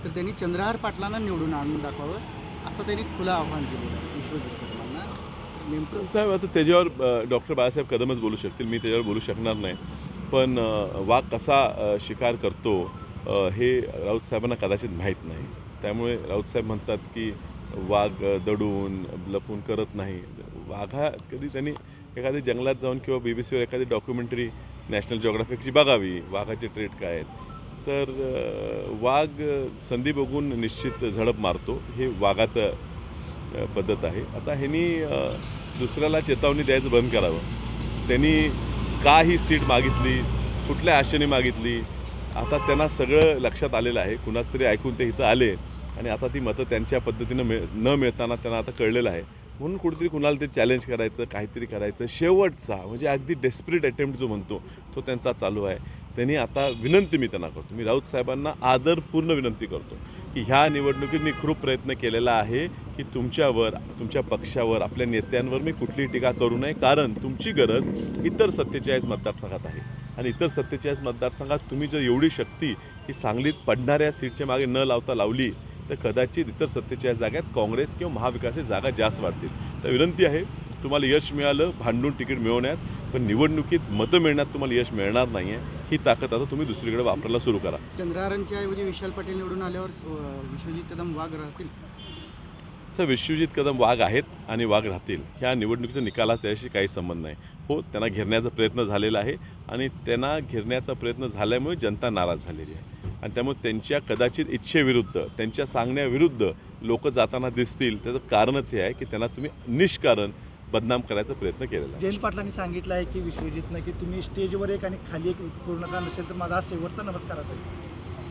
तर त्यांनी चंद्रहार पाटलांना निवडून आणून दाखवावं असं त्यांनी खुलं आव्हान केलेलं आहे विश्वजित कदमांना. नेमकं साहेब आता त्याच्यावर डॉक्टर बाळासाहेब कदमच बोलू शकतील, मी त्याच्यावर बोलू शकणार नाही. पण वाघ कसा शिकार करतो हे राऊत साहेबांना कदाचित माहीत नाही. त्यामुळे राऊत साहेब म्हणतात की वाघ दडून लपून करत नाही. वाघा कधी त्यांनी एखाद्या जंगलात जाऊन किंवा BBC वर एखादी डॉक्युमेंटरी नॅशनल जिओग्राफिकची बघावी, वाघाचे ट्रेट काय आहेत. तर वाघ संधी बघून निश्चित झडप मारतो, हे वाघाचं पद्धत आहे. आता ह्यांनी दुसऱ्याला चेतावणी द्यायचं बंद करावं. त्यांनी का ही सीट मागितली, कुठल्या आशेने मागितली, आता त्यांना सगळं लक्षात आलेलं आहे. कुणाच तरी ऐकून ते इथं आले आणि आता ती मतं त्यांच्या पद्धतीनं न मिळताना त्यांना आता कळलेलं आहे. म्हणून कुठेतरी कुणाला ते चॅलेंज करायचं, काहीतरी करायचं. शेवटचा म्हणजे अगदी डेस्परेट अटेम्प्ट जो म्हणतो तो त्यांचा चालू आहे. त्यांनी आता विनंती मी त्यांना करतो, मी राऊत साहेबांना आदरपूर्ण विनंती करतो की ह्या निवडणुकीत मी खूप प्रयत्न केलेला आहे की तुमच्यावर, तुमच्या पक्षावर, आपल्या नेत्यांवर मी कुठलीही टीका करू नये. कारण तुमची गरज इतर 47 मतदारसंघात आहे आणि इतर 47 मतदारसंघात तुम्ही जर एवढी शक्ती ही सांगलीत पडणाऱ्या सीटच्या मागे न लावता लावली तर कदाचित इतर 47 जागात काँग्रेस किंवा महाविकासची जागा जास्त वाढतील. तर विनंती आहे, तुम्हाला यश मिळालं भांडून तिकीट मिळवण्यात, पण निवडणुकीत मतं मिळण्यात तुम्हाला यश मिळणार नाही आहे. ही ताकद आता तुम्ही दुसरीकडे वापरायला सुरू करा. चंद्रहारांच्या ऐवजी विशाल पाटील निवडून आल्यावर विश्वजित कदम वाघ राहतील. सर, विश्वजित कदम वाघ आहेत आणि वाघ राहतील. ह्या निवडणुकीचा निकालात त्याशी काही संबंध नाही. हो, त्यांना घेरण्याचा प्रयत्न झालेला आहे आणि त्यांना घेरण्याचा प्रयत्न झाल्यामुळे जनता नाराज झालेली आहे आणि त्यामुळे त्यांच्या कदाचित इच्छेविरुद्ध, त्यांच्या सांगण्याविरुद्ध लोक जाताना दिसतील. त्याचं कारणच हे आहे की त्यांना तुम्ही निष्कारण बदनाम करायचा प्रयत्न केलेला आहे. जयंत पाटलांनी सांगितलं आहे की विश्वजितनं की तुम्ही स्टेजवर एक आणि खाली एक पूर्ण का नसेल तर माझा हा शेवटचा नमस्कार असेल.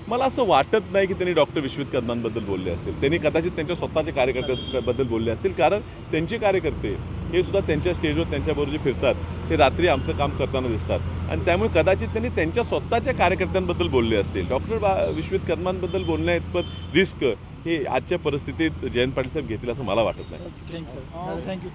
मला असं वाटत नाही की त्यांनी डॉक्टर विश्वजित कदमांबद्दल बोलले असतील. त्यांनी कदाचित त्यांच्या स्वतःच्या कार्यकर्त्यांबद्दल बोलले असतील. कारण त्यांचे कार्यकर्ते हे सुद्धा त्यांच्या स्टेजवर त्यांच्याबरोबर जे फिरतात ते रात्री आमचं काम करताना दिसतात आणि त्यामुळे कदाचित त्यांनी त्यांच्या स्वतःच्या कार्यकर्त्यांबद्दल बोलले असतील. डॉक्टर विश्वजित कदमांबद्दल बोलण्याइतपत रिस्क हे आजच्या परिस्थितीत जयंत पाटील साहेब घेतील असं मला वाटत नाही. थँक्यू.